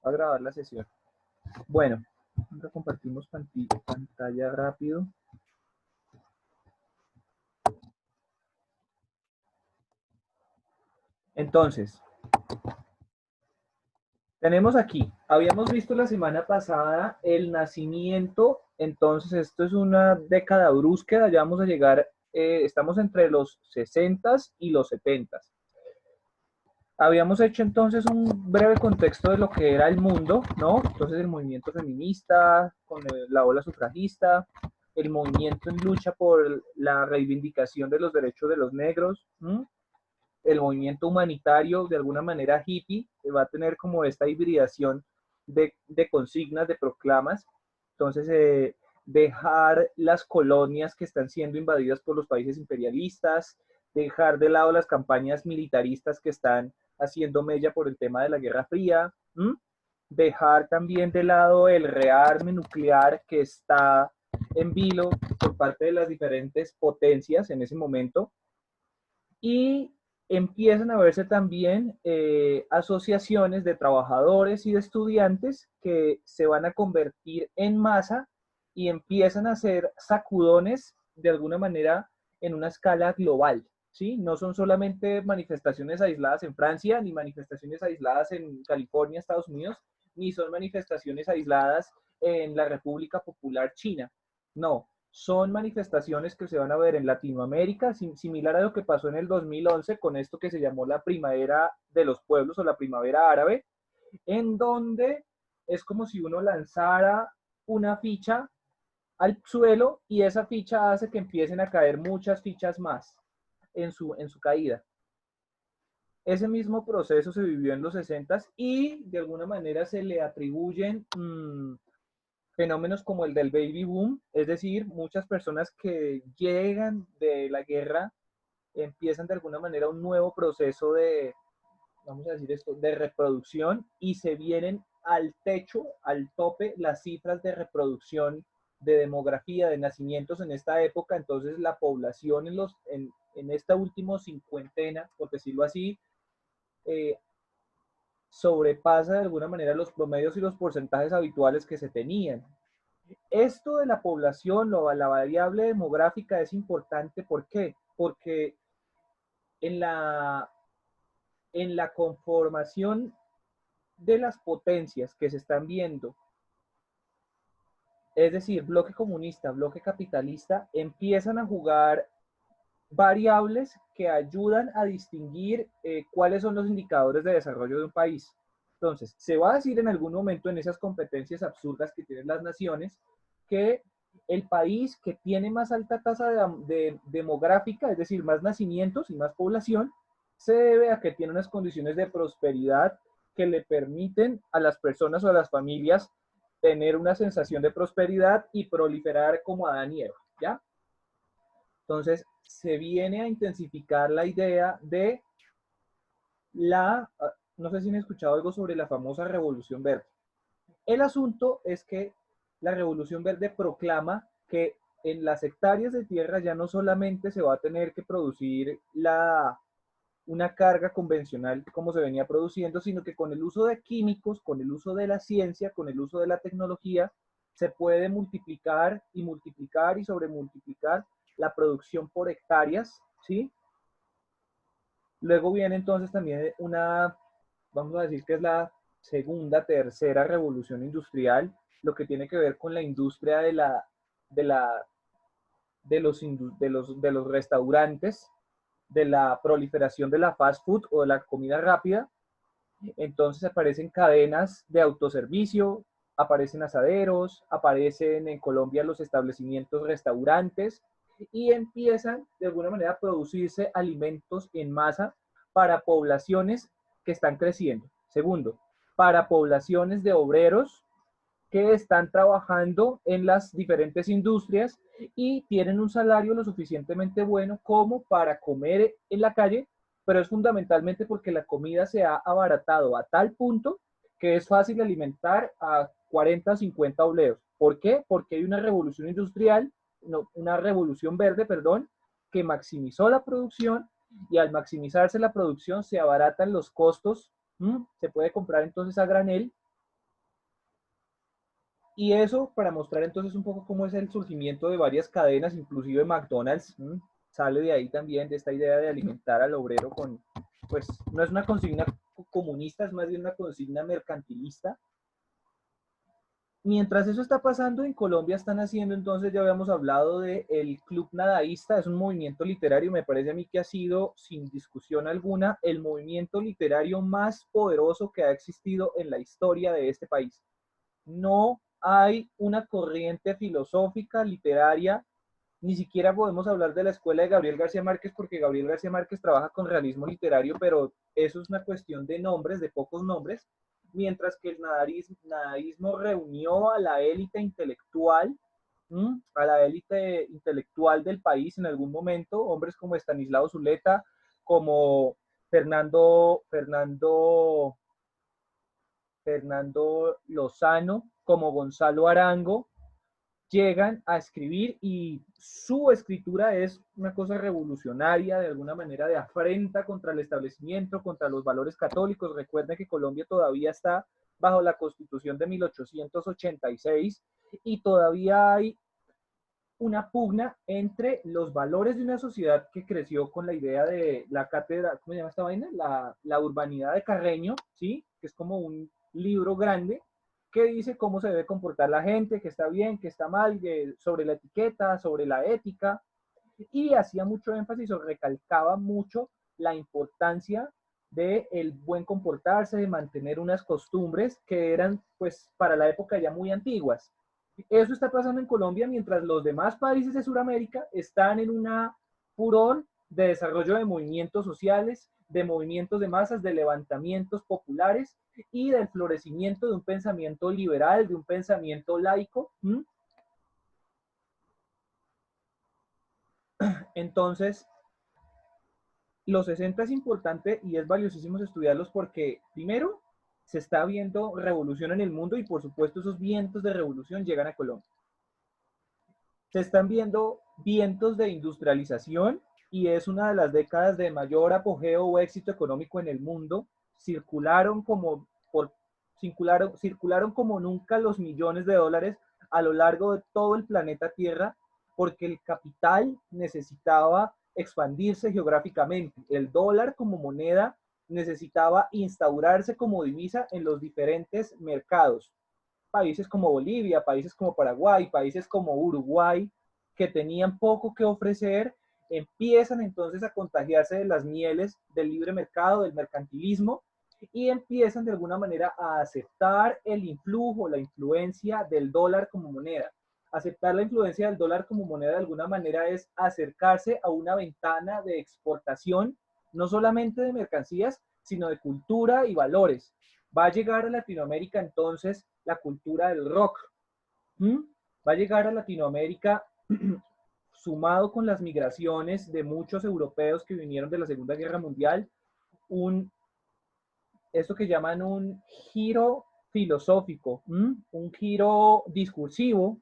Va a grabar la sesión. Bueno, ahora compartimos pantalla rápido. Entonces, tenemos aquí, habíamos visto la semana pasada el nacimiento, entonces esto es una década brusca, ya vamos a llegar, estamos entre los 60s y los 70s. Habíamos hecho entonces un breve contexto de lo que era el mundo, ¿no? Entonces el movimiento feminista, con la ola sufragista, el movimiento en lucha por la reivindicación de los derechos de los negros, ¿m? El movimiento humanitario, de alguna manera hippie, va a tener como esta hibridación de consignas, de proclamas. Entonces, dejar las colonias que están siendo invadidas por los países imperialistas, dejar de lado las campañas militaristas que están haciendo mella por el tema de la Guerra Fría, ¿m? Dejar también de lado el rearme nuclear que está en vilo por parte de las diferentes potencias en ese momento, y empiezan a verse también asociaciones de trabajadores y de estudiantes que se van a convertir en masa y empiezan a hacer sacudones de alguna manera en una escala global, ¿sí? No son solamente manifestaciones aisladas en Francia, ni manifestaciones aisladas en California, Estados Unidos, ni son manifestaciones aisladas en la República Popular China. No, son manifestaciones que se van a ver en Latinoamérica, similar a lo que pasó en el 2011 con esto que se llamó la primavera de los pueblos o la primavera árabe, en donde es como si uno lanzara una ficha al suelo y esa ficha hace que empiecen a caer muchas fichas más en su caída. Ese mismo proceso se vivió en los 60 y de alguna manera se le atribuyen fenómenos como el del baby boom, es decir, muchas personas que llegan de la guerra empiezan de alguna manera un nuevo proceso de, vamos a decir esto, de reproducción y se vienen al techo, al tope, las cifras de reproducción, de demografía, de nacimientos en esta época. Entonces la población en esta última cincuentena, por decirlo así, eh, sobrepasa de alguna manera los promedios y los porcentajes habituales que se tenían. Esto de la población, la variable demográfica es importante. ¿Por qué? Porque en la, en la conformación de las potencias que se están viendo, es decir, bloque comunista, bloque capitalista, empiezan a jugar variables que ayudan a distinguir cuáles son los indicadores de desarrollo de un país. Entonces, se va a decir en algún momento en esas competencias absurdas que tienen las naciones que el país que tiene más alta tasa de demográfica, es decir, más nacimientos y más población, se debe a que tiene unas condiciones de prosperidad que le permiten a las personas o a las familias tener una sensación de prosperidad y proliferar como Adán y Eva, ¿ya? Entonces, se viene a intensificar la idea de no sé si han escuchado algo sobre la famosa Revolución Verde. El asunto es que la Revolución Verde proclama que en las hectáreas de tierra ya no solamente se va a tener que producir una carga convencional como se venía produciendo, sino que con el uso de químicos, con el uso de la ciencia, con el uso de la tecnología, se puede multiplicar y multiplicar y sobremultiplicar la producción por hectáreas, ¿sí? Luego viene entonces también vamos a decir que es la segunda, tercera revolución industrial, lo que tiene que ver con la industria de, la, de los restaurantes, de la proliferación de la fast food o de la comida rápida. Entonces aparecen cadenas de autoservicio, aparecen asaderos, aparecen en Colombia los establecimientos, restaurantes, y empiezan de alguna manera a producirse alimentos en masa para poblaciones que están creciendo. Segundo, para poblaciones de obreros que están trabajando en las diferentes industrias y tienen un salario lo suficientemente bueno como para comer en la calle, pero es fundamentalmente porque la comida se ha abaratado a tal punto que es fácil alimentar a 40 o 50 obreros. ¿Por qué? Porque hay una revolución industrial, no, una revolución verde, perdón, que maximizó la producción, y al maximizarse la producción se abaratan los costos. Se puede comprar entonces a granel Y eso para mostrar entonces un poco cómo es el surgimiento de varias cadenas, inclusive McDonald's, sale de ahí también, de esta idea de alimentar al obrero con, pues no es una consigna comunista, es más bien una consigna mercantilista. Mientras eso está pasando, en Colombia están haciendo, entonces ya habíamos hablado del Club Nadaísta, es un movimiento literario, me parece a mí que ha sido, sin discusión alguna, el movimiento literario más poderoso que ha existido en la historia de este país. No hay una corriente filosófica, literaria, ni siquiera podemos hablar de la escuela de Gabriel García Márquez, porque Gabriel García Márquez trabaja con realismo literario, pero eso es una cuestión de nombres, de pocos nombres, mientras que el nadaísmo reunió a la élite intelectual, a la élite intelectual del país en algún momento, hombres como Estanislao Zuleta, como Fernando Lozano, como Gonzalo Arango, llegan a escribir y su escritura es una cosa revolucionaria, de alguna manera de afrenta contra el establecimiento, contra los valores católicos. Recuerden que Colombia todavía está bajo la Constitución de 1886 y todavía hay una pugna entre los valores de una sociedad que creció con la idea de la cátedra, ¿cómo se llama esta vaina? La urbanidad de Carreño, ¿sí? Que es como un libro grande que dice cómo se debe comportar la gente, que está bien, que está mal, sobre la etiqueta, sobre la ética, y hacía mucho énfasis o recalcaba mucho la importancia de el buen comportarse, de mantener unas costumbres que eran, pues, para la época ya muy antiguas. Eso está pasando en Colombia mientras los demás países de Sudamérica están en una furor de desarrollo de movimientos sociales, de movimientos de masas, de levantamientos populares y del florecimiento de un pensamiento liberal, de un pensamiento laico. Entonces, los 60 es importante y es valiosísimo estudiarlos porque, primero, se está viendo revolución en el mundo y, por supuesto, esos vientos de revolución llegan a Colombia. Se están viendo vientos de industrialización y es una de las décadas de mayor apogeo o éxito económico en el mundo. Circularon como nunca los millones de dólares a lo largo de todo el planeta Tierra porque el capital necesitaba expandirse geográficamente. El dólar como moneda necesitaba instaurarse como divisa en los diferentes mercados. Países como Bolivia, países como Paraguay, países como Uruguay, que tenían poco que ofrecer, empiezan entonces a contagiarse de las mieles del libre mercado, del mercantilismo, y empiezan de alguna manera a aceptar el influjo, la influencia del dólar como moneda. Aceptar la influencia del dólar como moneda de alguna manera es acercarse a una ventana de exportación, no solamente de mercancías, sino de cultura y valores. Va a llegar a Latinoamérica entonces la cultura del rock. Va a llegar a Latinoamérica sumado con las migraciones de muchos europeos que vinieron de la Segunda Guerra Mundial, esto que llaman un giro filosófico, un giro discursivo,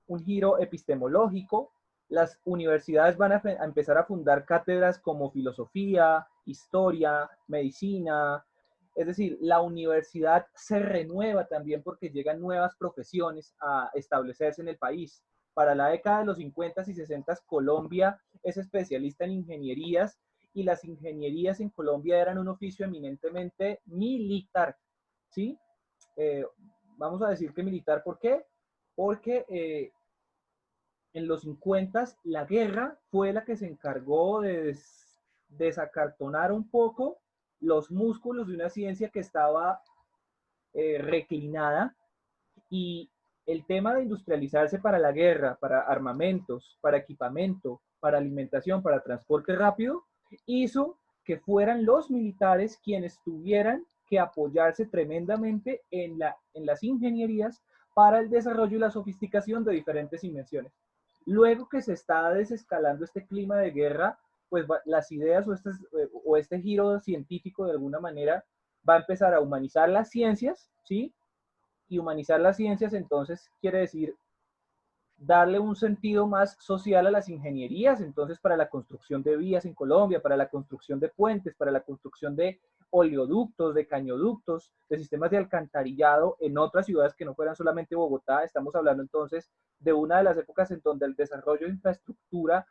un giro epistemológico. Las universidades van a empezar a fundar cátedras como filosofía, historia, medicina. Es decir, la universidad se renueva también porque llegan nuevas profesiones a establecerse en el país. Para la década de los 50 y 60, Colombia es especialista en ingenierías y las ingenierías en Colombia eran un oficio eminentemente militar, ¿sí? Eh, Vamos a decir que militar, ¿por qué? Porque en los 50 la guerra fue la que se encargó de desacartonar un poco los músculos de una ciencia que estaba reclinada y el tema de industrializarse para la guerra, para armamentos, para equipamiento, para alimentación, para transporte rápido, hizo que fueran los militares quienes tuvieran que apoyarse tremendamente en las ingenierías para el desarrollo y la sofisticación de diferentes invenciones. Luego que se está desescalando este clima de guerra, pues las ideas o este giro científico de alguna manera va a empezar a humanizar las ciencias, ¿sí? Y humanizar las ciencias entonces quiere decir darle un sentido más social a las ingenierías, entonces para la construcción de vías en Colombia, para la construcción de puentes, para la construcción de oleoductos, de cañoductos, de sistemas de alcantarillado en otras ciudades que no fueran solamente Bogotá. Estamos hablando entonces de una de las épocas en donde el desarrollo de infraestructura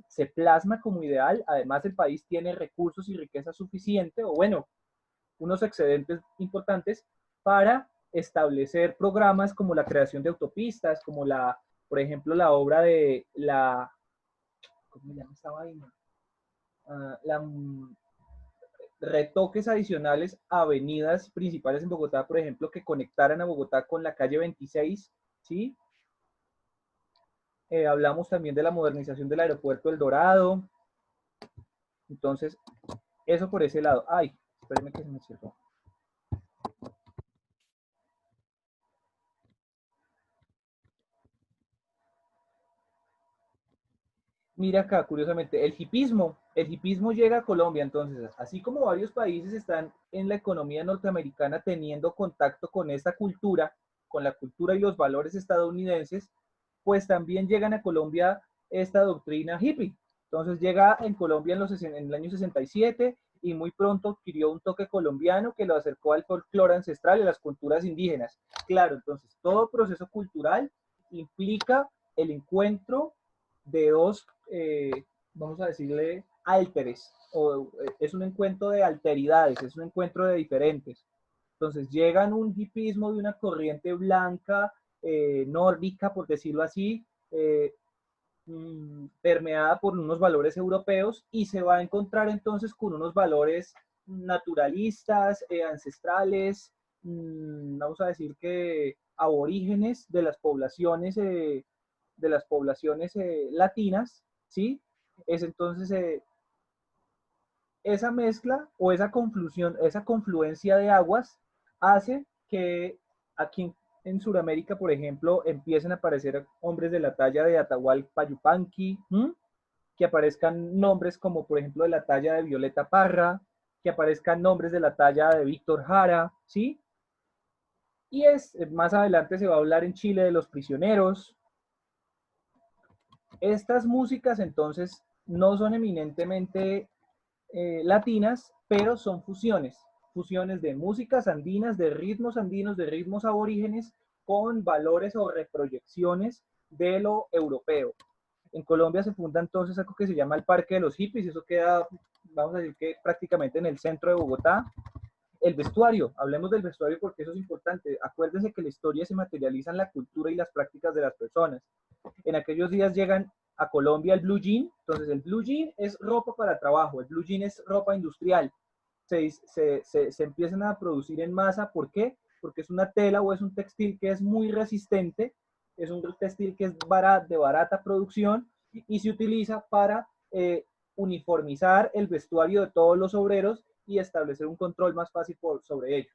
se plasma como ideal. Además, el país tiene recursos y riqueza suficiente, o bueno, unos excedentes importantes para establecer programas como la creación de autopistas, como la, por ejemplo, la obra de la, ¿cómo se llama esta vaina? Retoques adicionales a avenidas principales en Bogotá, por ejemplo, que conectaran a Bogotá con la calle 26, ¿sí? Hablamos también de la modernización del aeropuerto El Dorado. Entonces, eso por ese lado. Ay, espérenme que se me cerró. Mira acá, curiosamente, el hipismo llega a Colombia, entonces, así como varios países están en la economía norteamericana teniendo contacto con esta cultura, con la cultura y los valores estadounidenses, pues también llegan a Colombia esta doctrina hippie. Entonces llega en Colombia en el año 67 y muy pronto adquirió un toque colombiano que lo acercó al folclore ancestral y a las culturas indígenas. Claro, entonces todo proceso cultural implica el encuentro de dos, vamos a decirle, alteres, o es un encuentro de alteridades, es un encuentro de diferentes. Entonces llegan un hipismo de una corriente blanca, nórdica, por decirlo así, permeada por unos valores europeos y se va a encontrar entonces con unos valores naturalistas, ancestrales, vamos a decir que aborígenes de las poblaciones latinas, ¿sí? Es entonces esa mezcla o esa confluencia de aguas hace que aquí en Sudamérica, por ejemplo, empiecen a aparecer hombres de la talla de Atahualpa Yupanqui, que aparezcan nombres como, por ejemplo, de la talla de Violeta Parra, que aparezcan nombres de la talla de Víctor Jara, ¿sí? Y más adelante se va a hablar en Chile de los prisioneros. Estas músicas entonces no son eminentemente latinas, pero son fusiones, fusiones de músicas andinas, de ritmos andinos, de ritmos aborígenes, con valores o reproyecciones de lo europeo. En Colombia se funda entonces algo que se llama el Parque de los Hippies, eso queda, vamos a decir que prácticamente en el centro de Bogotá. El vestuario, hablemos del vestuario porque eso es importante. Acuérdense que la historia se materializa en la cultura y las prácticas de las personas. En aquellos días llegan a Colombia el blue jean, entonces el blue jean es ropa para trabajo, el blue jean es ropa industrial. Se empiezan a producir en masa, ¿por qué? Porque es una tela o es un textil que es muy resistente, es un textil que es de barata producción y se utiliza para uniformizar el vestuario de todos los obreros y establecer un control más fácil sobre ellos.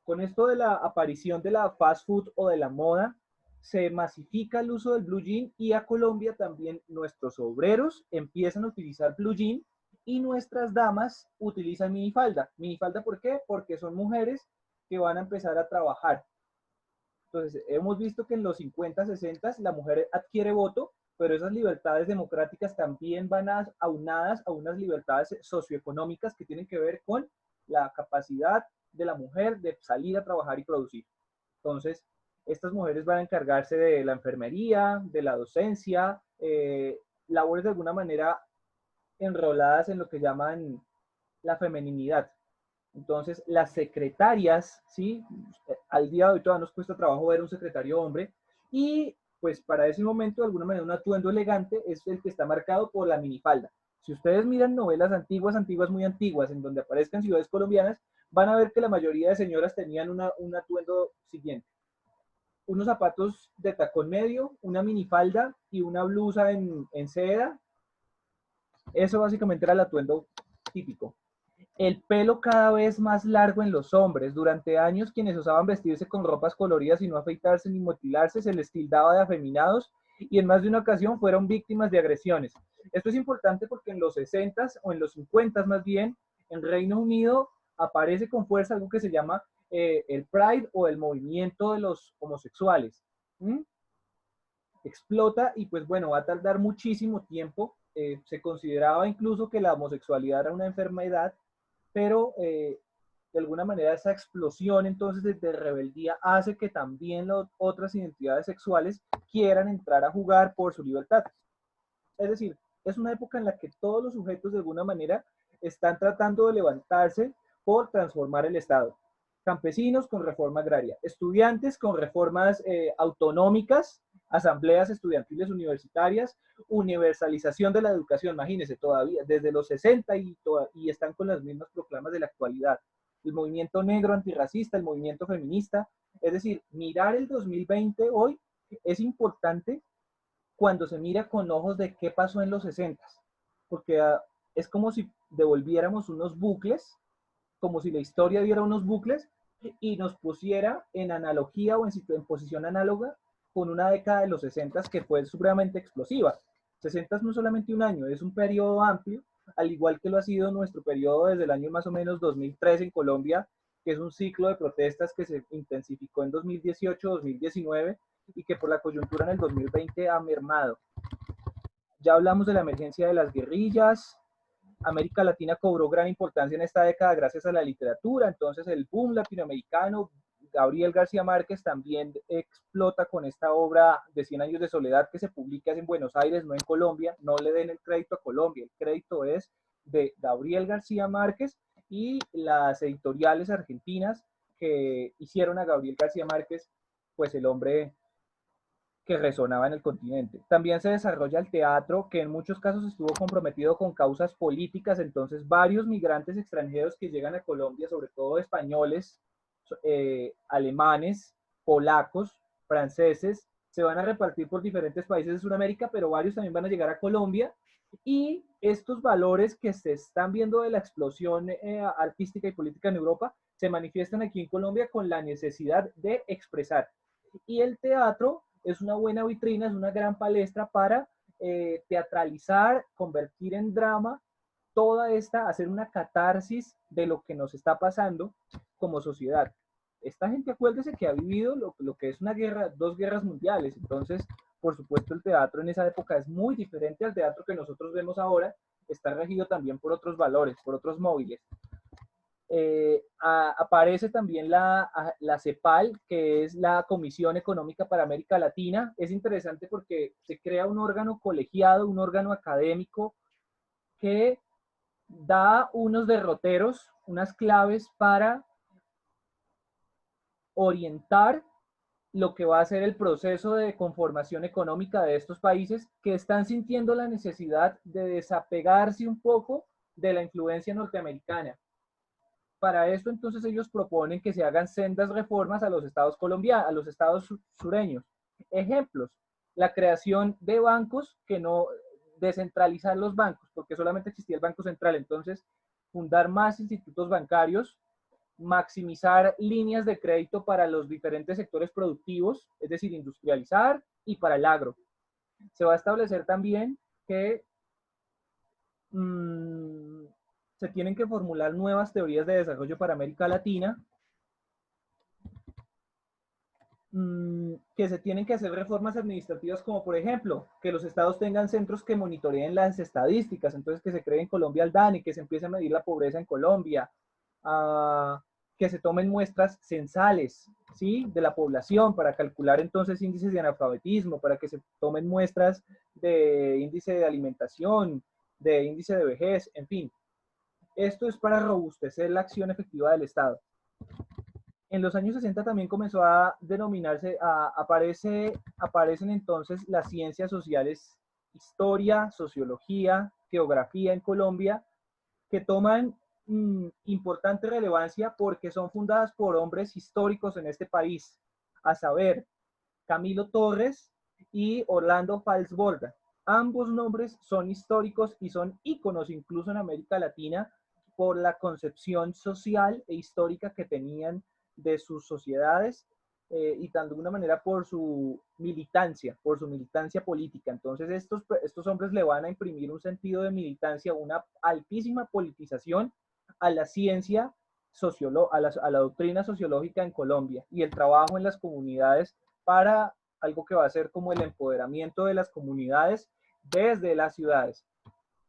Con esto de la aparición de la fast food o de la moda, se masifica el uso del blue jean y a Colombia también nuestros obreros empiezan a utilizar blue jean y nuestras damas utilizan minifalda. ¿Minifalda por qué? Porque son mujeres que van a empezar a trabajar. Entonces, hemos visto que en los 50, 60 la mujer adquiere voto, pero esas libertades democráticas también van aunadas a unas libertades socioeconómicas que tienen que ver con la capacidad de la mujer de salir a trabajar y producir. Entonces, estas mujeres van a encargarse de la enfermería, de la docencia, labores de alguna manera enroladas en lo que llaman la femeninidad. Entonces, las secretarias, ¿sí? Al día de hoy todavía nos cuesta trabajo ver un secretario hombre y pues para ese momento, de alguna manera, un atuendo elegante es el que está marcado por la minifalda. Si ustedes miran novelas antiguas, antiguas, muy antiguas, en donde aparezcan ciudades colombianas, van a ver que la mayoría de señoras tenían un atuendo siguiente. Unos zapatos de tacón medio, una minifalda y una blusa en seda. Eso básicamente era el atuendo típico. El pelo cada vez más largo en los hombres. Durante años quienes osaban vestirse con ropas coloridas y no afeitarse ni motilarse se les tildaba de afeminados y en más de una ocasión fueron víctimas de agresiones. Esto es importante porque en los 60s o en los 50s más bien, en Reino Unido aparece con fuerza algo que se llama el Pride o el movimiento de los homosexuales. ¿Mm? Explota y pues bueno, va a tardar muchísimo tiempo. Se consideraba incluso que la homosexualidad era una enfermedad pero de alguna manera esa explosión entonces de rebeldía hace que también otras identidades sexuales quieran entrar a jugar por su libertad. Es decir, es una época en la que todos los sujetos de alguna manera están tratando de levantarse por transformar el Estado. Campesinos con reforma agraria, estudiantes con reformas autonómicas, asambleas estudiantiles universitarias, universalización de la educación, imagínense, todavía desde los 60 y están con las mismas proclamas de la actualidad. El movimiento negro antirracista, el movimiento feminista, es decir, mirar el 2020 hoy es importante cuando se mira con ojos de qué pasó en los 60, porque es como si devolviéramos unos bucles, como si la historia diera unos bucles y nos pusiera en analogía o en posición análoga con una década de los 60 que fue supremamente explosiva. 60 no es solamente un año, es un periodo amplio, al igual que lo ha sido nuestro periodo desde el año más o menos 2003 en Colombia, que es un ciclo de protestas que se intensificó en 2018-2019 y que por la coyuntura en el 2020 ha mermado. Ya hablamos de la emergencia de las guerrillas. América Latina cobró gran importancia en esta década gracias a la literatura, entonces el boom latinoamericano, Gabriel García Márquez también explota con esta obra de 100 años de soledad que se publica en Buenos Aires, no en Colombia. No le den el crédito a Colombia, el crédito es de Gabriel García Márquez y las editoriales argentinas que hicieron a Gabriel García Márquez pues el hombre que resonaba en el continente. También se desarrolla el teatro, que en muchos casos estuvo comprometido con causas políticas, entonces varios migrantes extranjeros que llegan a Colombia, sobre todo españoles, alemanes, polacos, franceses, se van a repartir por diferentes países de Sudamérica, pero varios también van a llegar a Colombia, y estos valores que se están viendo de la explosión artística y política en Europa se manifiestan aquí en Colombia con la necesidad de expresar. Y el teatro es una buena vitrina, es una gran palestra para teatralizar, convertir en drama toda esta, hacer una catarsis de lo que nos está pasando como sociedad. Esta gente, acuérdese que ha vivido lo que es una guerra, dos guerras mundiales, entonces, por supuesto, el teatro en esa época es muy diferente al teatro que nosotros vemos ahora, está regido también por otros valores, por otros móviles. Aparece también la CEPAL, que es la Comisión Económica para América Latina. Es interesante porque se crea un órgano colegiado, un órgano académico que da unos derroteros, unas claves para orientar lo que va a ser el proceso de conformación económica de estos países que están sintiendo la necesidad de desapegarse un poco de la influencia norteamericana. Para esto, entonces, ellos proponen que se hagan sendas reformas a los estados colombianos, a los estados sureños. Ejemplos, la creación de bancos que no descentralizar los bancos, porque solamente existía el Banco Central, entonces fundar más institutos bancarios, maximizar líneas de crédito para los diferentes sectores productivos, es decir, industrializar y para el agro. Se va a establecer también que se tienen que formular nuevas teorías de desarrollo para América Latina, que se tienen que hacer reformas administrativas como por ejemplo que los estados tengan centros que monitoreen las estadísticas, entonces que se cree en Colombia el DANE, que se empiece a medir la pobreza en Colombia, que se tomen muestras censales, ¿sí?, de la población para calcular entonces índices de analfabetismo, para que se tomen muestras de índice de alimentación, de índice de vejez, en fin. Esto es para robustecer la acción efectiva del Estado. En los años 60 también comenzó a denominarse, aparecen entonces las ciencias sociales, historia, sociología, geografía en Colombia, que toman importante relevancia porque son fundadas por hombres históricos en este país, a saber, Camilo Torres y Orlando Falsborda. Ambos nombres son históricos y son íconos incluso en América Latina por la concepción social e histórica que tenían de sus sociedades y de alguna manera por su militancia política. Entonces estos hombres le van a imprimir un sentido de militancia, una altísima politización a la ciencia, a la doctrina sociológica en Colombia y el trabajo en las comunidades para algo que va a ser como el empoderamiento de las comunidades desde las ciudades.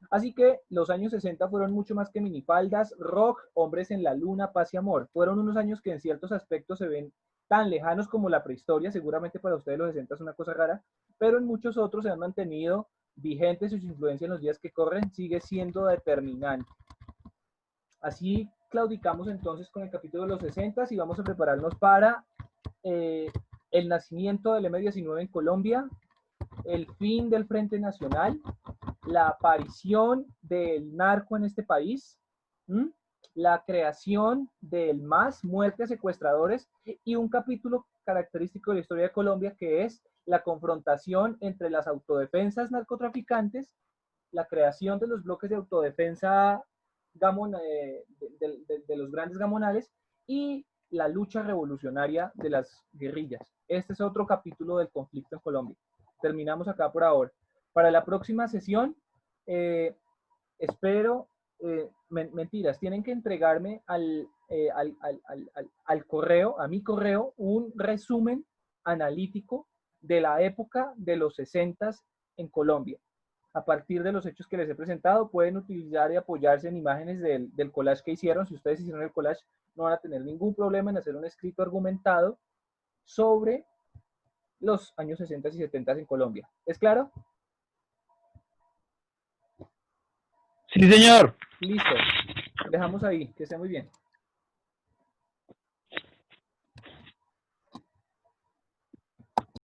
Así que los años 60 fueron mucho más que minifaldas, rock, hombres en la luna, paz y amor. Fueron unos años que en ciertos aspectos se ven tan lejanos como la prehistoria, seguramente para ustedes los 60 es una cosa rara, pero en muchos otros se han mantenido vigentes y su influencia en los días que corren sigue siendo determinante. Así claudicamos entonces con el capítulo de los 60 y vamos a prepararnos para eh, el nacimiento del M-19 en Colombia, el fin del Frente Nacional, la aparición del narco en este país, ¿m? La creación del MAS, muertes, secuestradores, y un capítulo característico de la historia de Colombia que es la confrontación entre las autodefensas narcotraficantes, la creación de los bloques de autodefensa de los grandes gamonales y la lucha revolucionaria de las guerrillas. Este es otro capítulo del conflicto en Colombia. Terminamos acá por ahora. Para la próxima sesión, espero, mentiras, tienen que entregarme al correo, a mi correo, un resumen analítico de la época de los 60 en Colombia. A partir de los hechos que les he presentado, pueden utilizar y apoyarse en imágenes del collage que hicieron. Si ustedes hicieron el collage, no van a tener ningún problema en hacer un escrito argumentado sobre los años 60 y 70 en Colombia. ¿Es claro? Sí, señor. Listo. Dejamos ahí. Que esté muy bien.